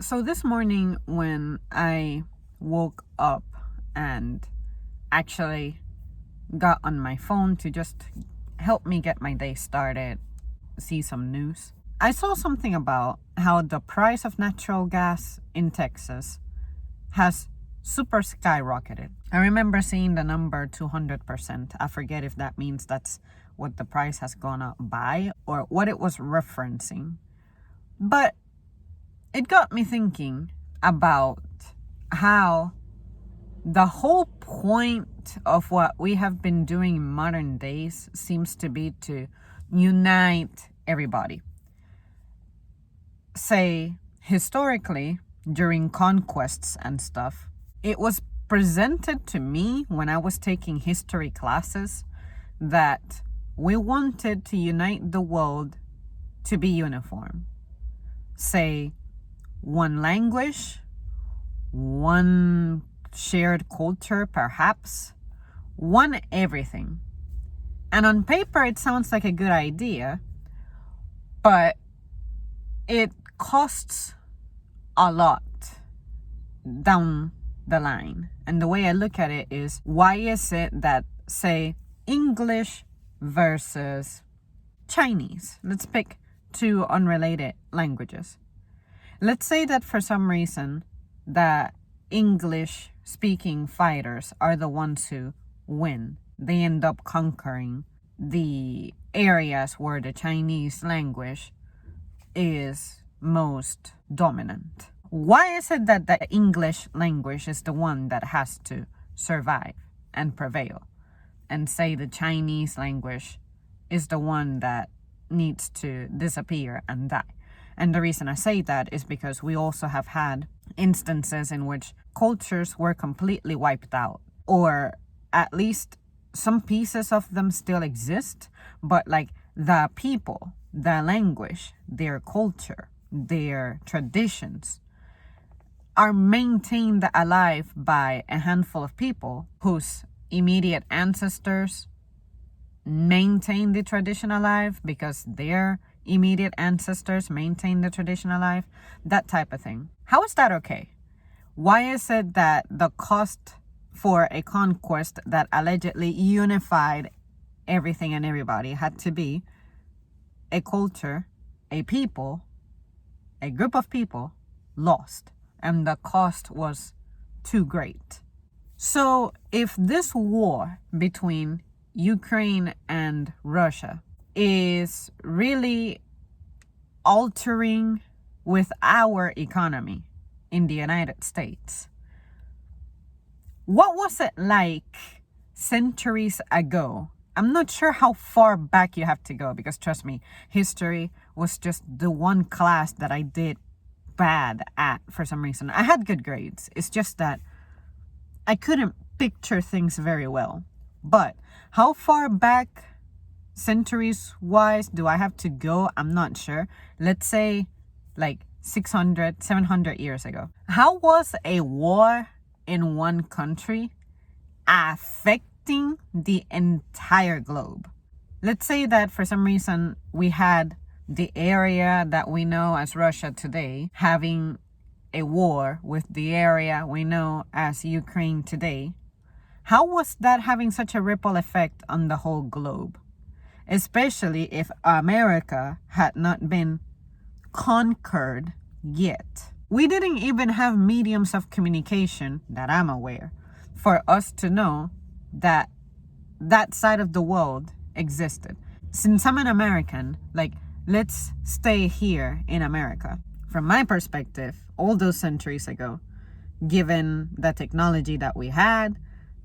So this morning when I woke up and actually got on my phone to just help me get my day started, see some news, I saw something about how the price of natural gas in Texas has super skyrocketed. I remember seeing the number 200%. I forget if that means that's what the price has gone up by or what it was referencing. But it got me thinking about how the whole point of what we have been doing in modern days seems to be to unite everybody. Say, historically, during conquests and stuff, it was presented to me when I was taking history classes that we wanted to unite the world to be uniform. Say, one language, one shared culture, perhaps, one everything. And on paper, it sounds like a good idea, but it costs a lot down the line. And the way I look at it is, why is it that, say, English versus Chinese, let's pick two unrelated languages. Let's say that for some reason the English speaking fighters are the ones who win. They end up conquering the areas where the Chinese language is most dominant. Why is it that the English language is the one that has to survive and prevail? And say the Chinese language is the one that needs to disappear and die? And the reason I say that is because we also have had instances in which cultures were completely wiped out, or at least some pieces of them still exist, but like the people, the language, their culture, their traditions are maintained alive by a handful of people whose immediate ancestors maintain the tradition alive because their immediate ancestors maintain the tradition alive, that type of thing. How is that okay? Why is it that the cost for a conquest that allegedly unified everything and everybody had to be a culture, a people, a group of people lost, and the cost was too great? So if this war between Ukraine and Russia is really altering with our economy in the United States, what was it like centuries ago? I'm not sure how far back you have to go, because trust me, history was just the one class that I did bad at for some reason. I had good grades. It's just that I couldn't picture things very well. But how far back centuries wise do I have to go? I'm not sure. Let's say like 600, 700 years ago. How was a war in one country affecting the entire globe? Let's say that for some reason we had the area that we know as Russia today having a war with the area we know as Ukraine today. How was that having such a ripple effect on the whole globe? Especially if America had not been conquered yet. We didn't even have mediums of communication that I'm aware for us to know that that side of the world existed. Since I'm an American, like, let's stay here in America. From my perspective, all those centuries ago, given the technology that we had,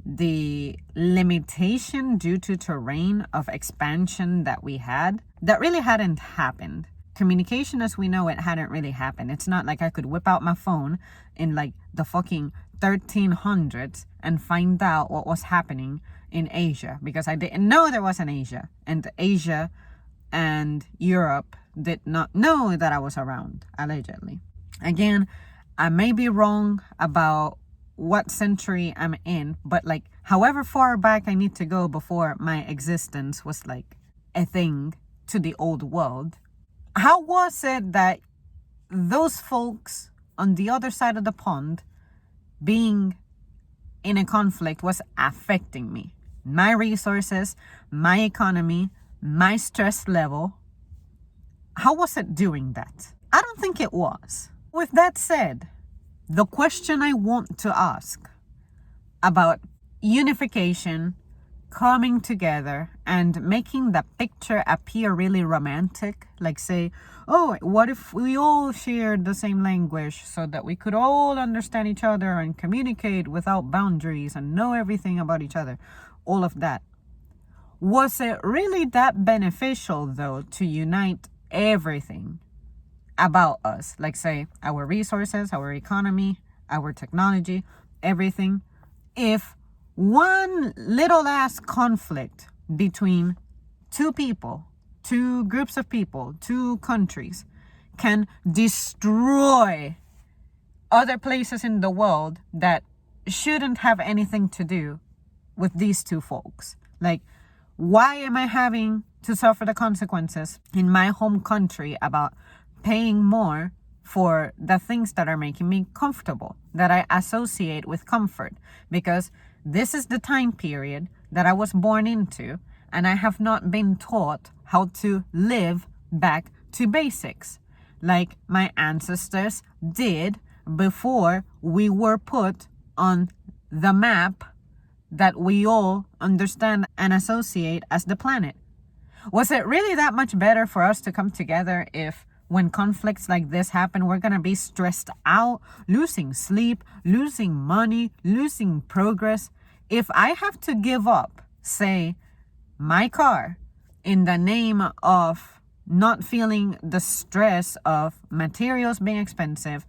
the limitation due to terrain of expansion that we had, that really hadn't happened. Communication as we know it hadn't really happened. It's not like I could whip out my phone in like the fucking 1300s and find out what was happening in Asia, because I didn't know there was an Asia, and Asia and Europe did not know that I was around, allegedly. Again, I may be wrong about what century I'm in, but like however far back I need to go before my existence was like a thing to the old world, how was it that those folks on the other side of the pond being in a conflict was affecting me. My resources, my economy, my stress level. How was it doing that? I don't think it was. With that said, the question I want to ask about unification, coming together, and making the picture appear really romantic, like say, oh, what if we all shared the same language so that we could all understand each other and communicate without boundaries and know everything about each other, all of that. Was it really that beneficial, though, to unite everything about us, like say our resources, our economy, our technology, everything, if one little ass conflict between two people, two groups of people, two countries can destroy other places in the world that shouldn't have anything to do with these two folks? Like, why am I having to suffer the consequences in my home country about paying more for the things that are making me comfortable, that I associate with comfort? Because this is the time period that I was born into, and I have not been taught how to live back to basics like my ancestors did before we were put on the map that we all understand and associate as the planet. Was it really that much better for us to come together if when conflicts like this happen, we're going to be stressed out, losing sleep, losing money, losing progress? If I have to give up, say, my car in the name of not feeling the stress of materials being expensive,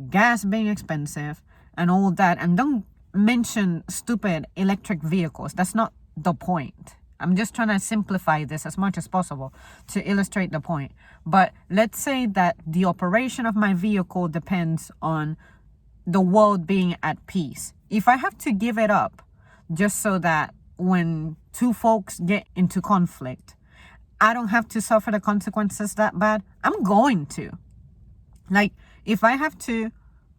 gas being expensive, and all that, and don't mention stupid electric vehicles. That's not the point. I'm just trying to simplify this as much as possible to illustrate the point. But let's say that the operation of my vehicle depends on the world being at peace. If I have to give it up just so that when two folks get into conflict, I don't have to suffer the consequences that bad, I'm going to. Like, if I have to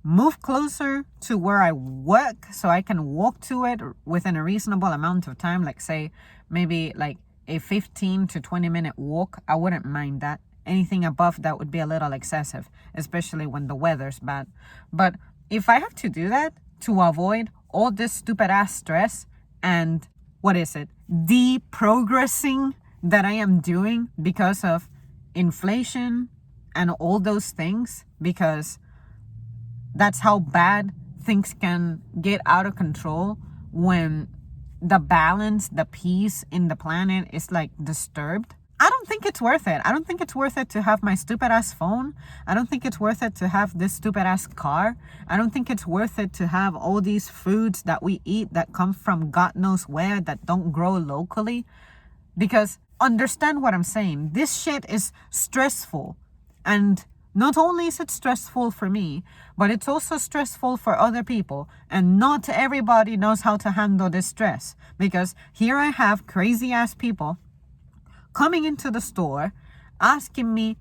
move closer to where I work so I can walk to it within a reasonable amount of time, like say maybe like a 15 to 20 minute walk, I wouldn't mind that. Anything above that would be a little excessive, especially when the weather's bad. But if I have to do that to avoid all this stupid ass stress and deprogressing that I am doing because of inflation and all those things, because that's how bad things can get out of control when the balance, the peace in the planet is like disturbed. I don't think it's worth it. I don't think it's worth it to have my stupid ass phone. I don't think it's worth it to have this stupid ass car. I don't think it's worth it to have all these foods that we eat that come from God knows where, that don't grow locally. Because understand what I'm saying. This shit is stressful. And not only is it stressful for me, but it's also stressful for other people. And not everybody knows how to handle this stress. Because here I have crazy ass people coming into the store, asking me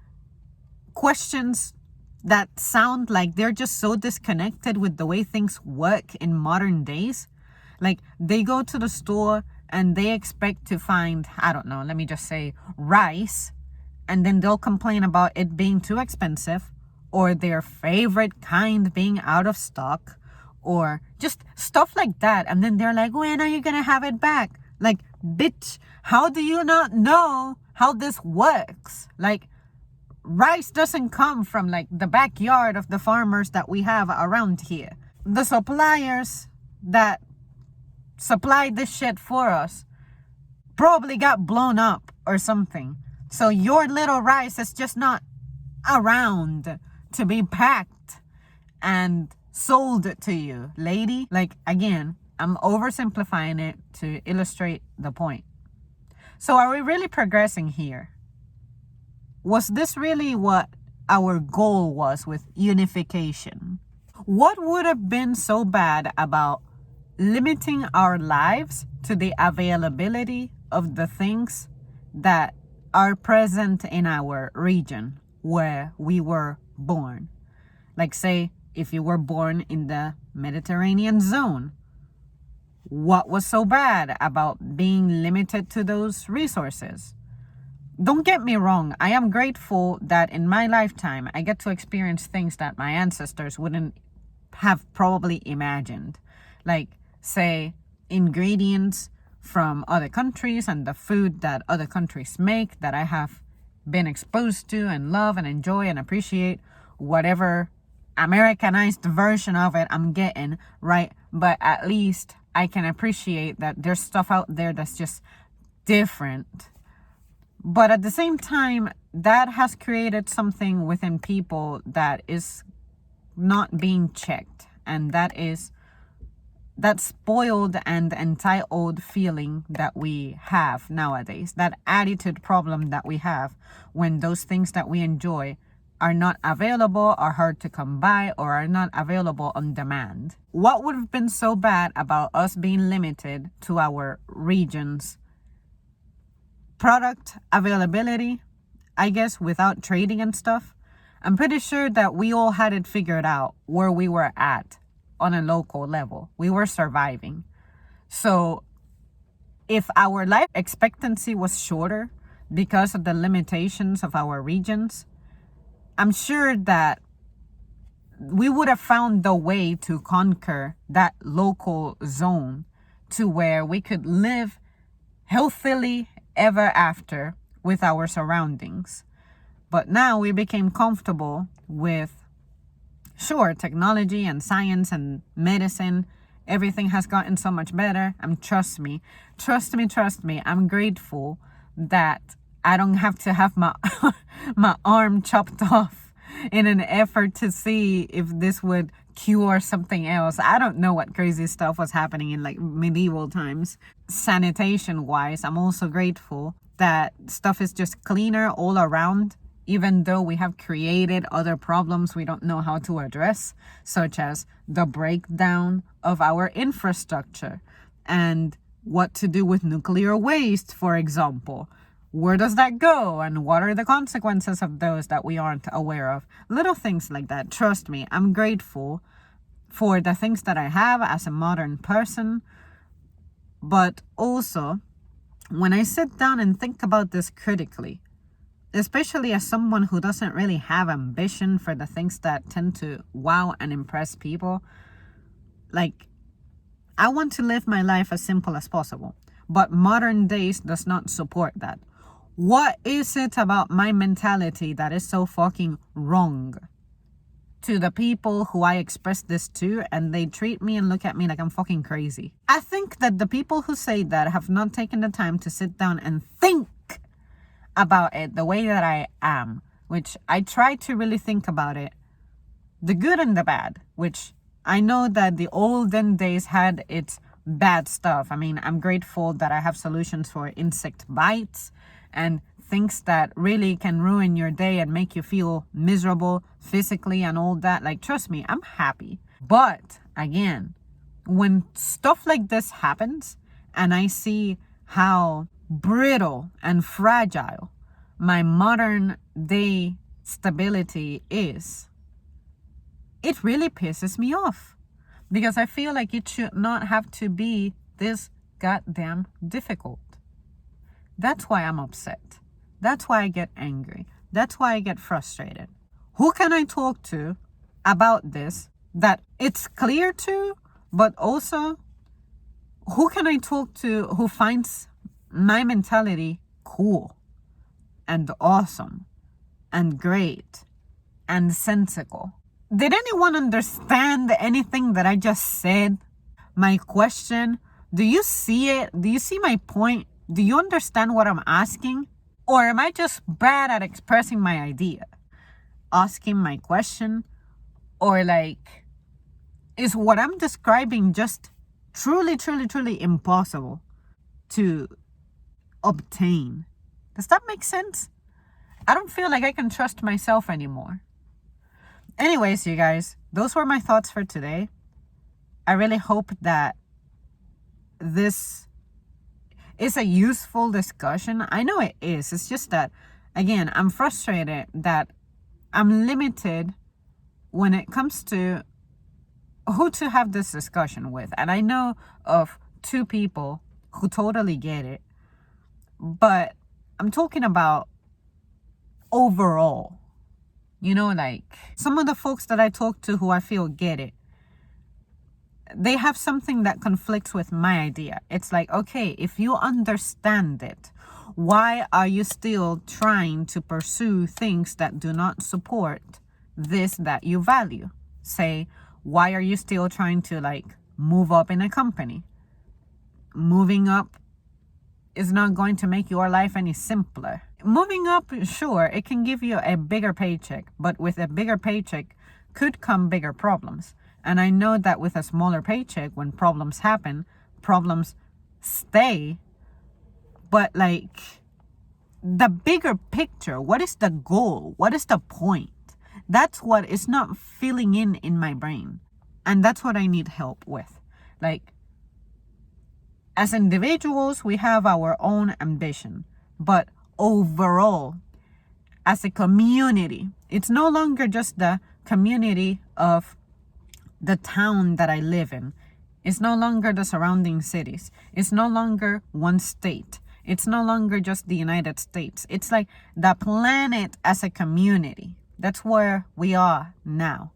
questions that sound like they're just so disconnected with the way things work in modern days. Like, they go to the store and they expect to find, I don't know, let me just say rice, and then they'll complain about it being too expensive, or their favorite kind being out of stock, or just stuff like that. And then they're like, when are you gonna have it back? Like, bitch, how do you not know how this works? Like, rice doesn't come from like the backyard of the farmers that we have around here. The suppliers that supply this shit for us probably got blown up or something. So your little rice is just not around to be packed and sold to you, lady. Like, again, I'm oversimplifying it to illustrate the point. So are we really progressing here? Was this really what our goal was with unification? What would have been so bad about limiting our lives to the availability of the things that are present in our region where we were born? Like, say, if you were born in the Mediterranean zone. What was so bad about being limited to those resources? Don't get me wrong, I am grateful that in my lifetime I get to experience things that my ancestors wouldn't have probably imagined. Like, say, ingredients from other countries and the food that other countries make that I have been exposed to and love and enjoy and appreciate. Whatever Americanized version of it I'm getting, right? But at least I can appreciate that there's stuff out there that's just different. But at the same time, that has created something within people that is not being checked. And that is that spoiled and entitled feeling that we have nowadays. That attitude problem that we have when those things that we enjoy are not available, are hard to come by, or are not available on demand. What would have been so bad about us being limited to our region's product availability, I guess, without trading and stuff? I'm pretty sure that we all had it figured out where we were at on a local level. We were surviving. So if our life expectancy was shorter because of the limitations of our regions, I'm sure that we would have found the way to conquer that local zone to where we could live healthily ever after with our surroundings. But now we became comfortable with, sure, technology and science and medicine. Everything has gotten so much better. And trust me, I'm grateful that I don't have to have my my arm chopped off in an effort to see if this would cure something else. I don't know what crazy stuff was happening in like medieval times. Sanitation wise, I'm also grateful that stuff is just cleaner all around, even though we have created other problems we don't know how to address, such as the breakdown of our infrastructure and what to do with nuclear waste, for example. Where does that go? And what are the consequences of those that we aren't aware of? Little things like that. Trust me, I'm grateful for the things that I have as a modern person. But also, when I sit down and think about this critically, especially as someone who doesn't really have ambition for the things that tend to wow and impress people, like, I want to live my life as simple as possible. But modern days does not support that. What is it about my mentality that is so fucking wrong to the people who I express this to, and they treat me and look at me like I'm fucking crazy? I think that the people who say that have not taken the time to sit down and think about it the way that I am, which I try to really think about it, the good and the bad, which I know that the olden days had its bad stuff. I mean, I'm grateful that I have solutions for insect bites and things that really can ruin your day and make you feel miserable physically and all that. Like, trust me, I'm happy. But again, when stuff like this happens and I see how brittle and fragile my modern day stability is, it really pisses me off, because I feel like it should not have to be this goddamn difficult. That's why I'm upset. That's why I get angry. That's why I get frustrated. Who can I talk to about this that it's clear to, but also who can I talk to who finds my mentality cool and awesome and great and sensical? Did anyone understand anything that I just said? My question, do you see it? Do you see my point? Do you understand what I'm asking? Or am I just bad at expressing my idea? Asking my question? Or like, is what I'm describing just truly impossible to obtain? Does that make sense? I don't feel like I can trust myself anymore. Anyways, you guys, those were my thoughts for today. I really hope that this is a useful discussion. I know it is. It's just that, again, I'm frustrated that I'm limited when it comes to who to have this discussion with, and I know of two people who totally get it, but I'm talking about overall. Like some of the folks that I talk to who I feel get it, they have something that conflicts with my idea. It's like, okay, if you understand it, why are you still trying to pursue things that do not support this that you value? Say, why are you still trying to like move up in a company? Moving up is not going to make your life any simpler. Moving up, sure, it can give you a bigger paycheck, but with a bigger paycheck could come bigger problems. And I know that with a smaller paycheck, when problems happen, problems stay. But like the bigger picture, what is the goal? What is the point? That's what is not filling in my brain. And that's what I need help with. Like, as individuals, we have our own ambition. But overall, as a community, it's no longer just the community of the town that I live in. It's no longer the surrounding cities. It's no longer one state. It's no longer just the United States. It's like the planet as a community. That's where we are now.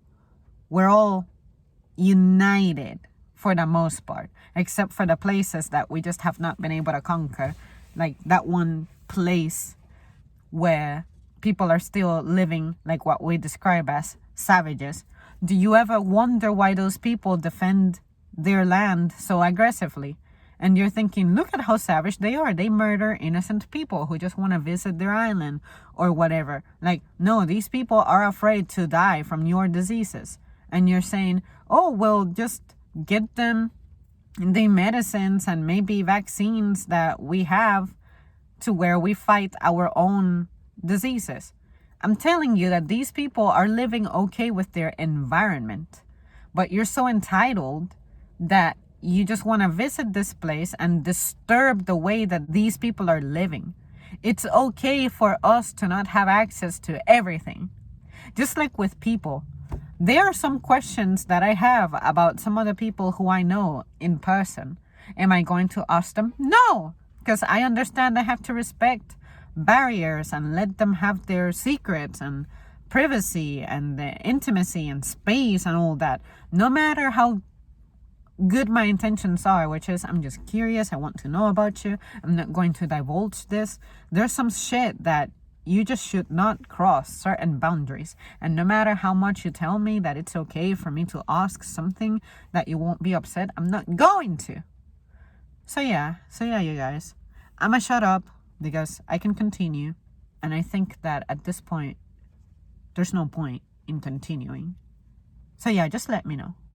We're all united for the most part, except for the places that we just have not been able to conquer. Like that one place where people are still living like what we describe as savages. Do you ever wonder why those people defend their land so aggressively? And you're thinking, look at how savage they are. They murder innocent people who just want to visit their island or whatever. Like, no, these people are afraid to die from your diseases. And you're saying, oh, well, just get them the medicines and maybe vaccines that we have to where we fight our own diseases. I'm telling you that these people are living okay with their environment, but you're so entitled that you just want to visit this place and disturb the way that these people are living. It's okay for us to not have access to everything. Just like with people, there are some questions that I have about some of the people who I know in person. Am I going to ask them? No, because I understand I have to respect barriers and let them have their secrets and privacy and the intimacy and space and all that. No matter how good my intentions are, which is I'm just curious, I want to know about you, I'm not going to divulge this. There's some shit that you just should not cross certain boundaries. And no matter how much you tell me that it's okay for me to ask something that you won't be upset, I'm not going to. So yeah, you guys, I'ma shut up because I can continue. And I think that at this point, there's no point in continuing. So yeah, just let me know.